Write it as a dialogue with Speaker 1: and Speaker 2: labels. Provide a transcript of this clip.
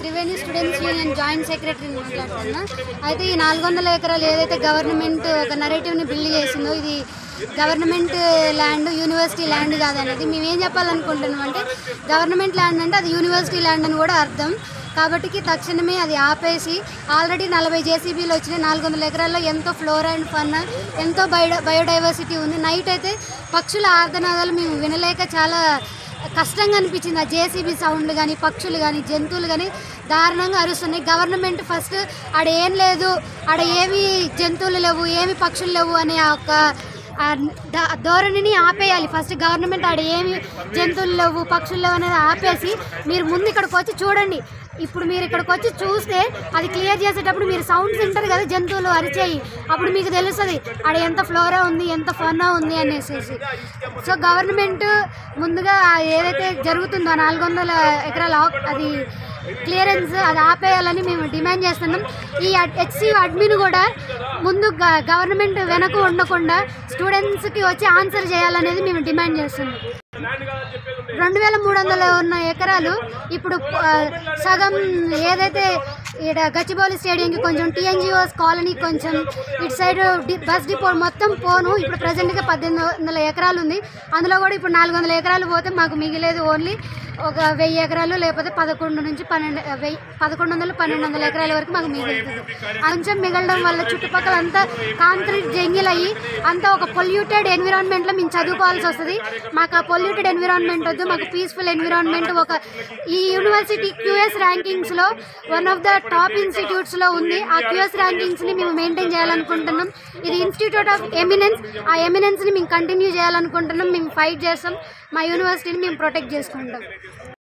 Speaker 1: Triveni students union joint సెక్రటరీని మాట్లాడుతున్నా. అయితే ఈ 400 ఎకరాలు ఏదైతే గవర్నమెంట్ ఒక నరేటివ్ని బిల్డ్ చేసిందో ఇది గవర్నమెంట్ ల్యాండ్, యూనివర్సిటీ ల్యాండ్ కాదనేది మేమేం చెప్పాలనుకుంటున్నాం అంటే, గవర్నమెంట్ ల్యాండ్ అంటే అది యూనివర్సిటీ ల్యాండ్ అని కూడా అర్థం. కాబట్టి తక్షణమే అది ఆపేసి, ఆల్రెడీ 40 జేసీబీలు వచ్చినాయి. 400 ఎకరాల్లో ఎంతో ఫ్లోరా అండ్ ఫన్, ఎంతో బయోడైవర్సిటీ ఉంది. నైట్ అయితే పక్షుల ఆర్తనాదాలు మేము వినలేక చాలా కష్టంగా అనిపించింది. ఆ జేసీబీ సౌండ్ కానీ, పక్షులు కానీ, జంతువులు కానీ దారుణంగా అరుస్తున్నాయి. గవర్నమెంట్ ఫస్ట్ ఆడ ఏం లేదు, ఆడ ఏమి జంతువులు లేవు, ఏమి పక్షులు లేవు అనే ఒక ధోరణిని ఆపేయాలి. ఫస్ట్ గవర్నమెంట్ ఆడ ఏమి జంతువులు లేవు, పక్షులు లేవు అనేది ఆపేసి మీరు ముందు ఇక్కడికి వచ్చి చూడండి. ఇప్పుడు మీరు ఇక్కడికి వచ్చి చూస్తే అది క్లియర్ చేసేటప్పుడు మీరు సౌండ్స్ వింటారు కదా, జంతువులు అరిచేయి, అప్పుడు మీకు తెలుస్తుంది ఆడ ఎంత ఫ్లోరా ఉంది, ఎంత ఫన్నా ఉంది అనేసి. సో గవర్నమెంట్ ముందుగా ఏదైతే జరుగుతుందో 400 ఎకరాల అది క్లియరెన్స్ అది ఆపేయాలని మేము డిమాండ్ చేస్తున్నాం. ఈ హెచ్సి అడ్మిన్ కూడా ముందు గవర్నమెంట్ వెనక ఉండకుండా స్టూడెంట్స్కి వచ్చి ఆన్సర్ చేయాలనేది మేము డిమాండ్ చేస్తున్నాం. 2300 ఉన్న ఎకరాలు ఇప్పుడు సగం ఏదైతే ఇక్కడ గచ్చిబౌలి స్టేడియంకి కొంచెం, టీఎన్జిఓస్ కాలనీ కొంచెం, ఇటు సైడ్ బస్ డిపో మొత్తం పోను. ఇప్పుడు ప్రజెంట్గా 1800 ఎకరాలు ఉంది. అందులో కూడా ఇప్పుడు 400 ఎకరాలు పోతే మాకు మిగిలేదు ఓన్లీ ఒక 1000 ఎకరాలు, లేకపోతే 11 నుంచి 1100-1200 ఎకరాల వరకు మాకు మిగులుతుంది. కొంచెం మిగలడం వల్ల చుట్టుపక్కల అంతా కాంక్రీట్ జంగిల్ అయ్యి అంతా ఒక పొల్యూటెడ్ ఎన్విరాన్మెంట్లో మేము చదువుకోవాల్సి వస్తుంది. మాకు ఆ పొల్యూటెడ్ ఎన్విరాన్మెంట్ వద్దు, మాకు పీస్ఫుల్ ఎన్విరాన్మెంట్. ఈ యూనివర్సిటీ క్యూఎస్ ర్యాంకింగ్స్లో వన్ ఆఫ్ ద టాప్ ఇన్స్టిట్యూట్స్లో ఉంది. ఆ క్యూఎస్ ర్యాంకింగ్స్ని మేము మెయింటైన్ చేయాలనుకుంటున్నాం. ఇది ఇన్స్టిట్యూట్ ఆఫ్ ఎమినెన్స్. ఆ ఎమినెన్స్ని మేము కంటిన్యూ చేయాలనుకుంటున్నాం. మేము ఫైట్ చేస్తాం. మా యూనివర్సిటీని మేము ప్రొటెక్ట్ చేసుకుంటాం.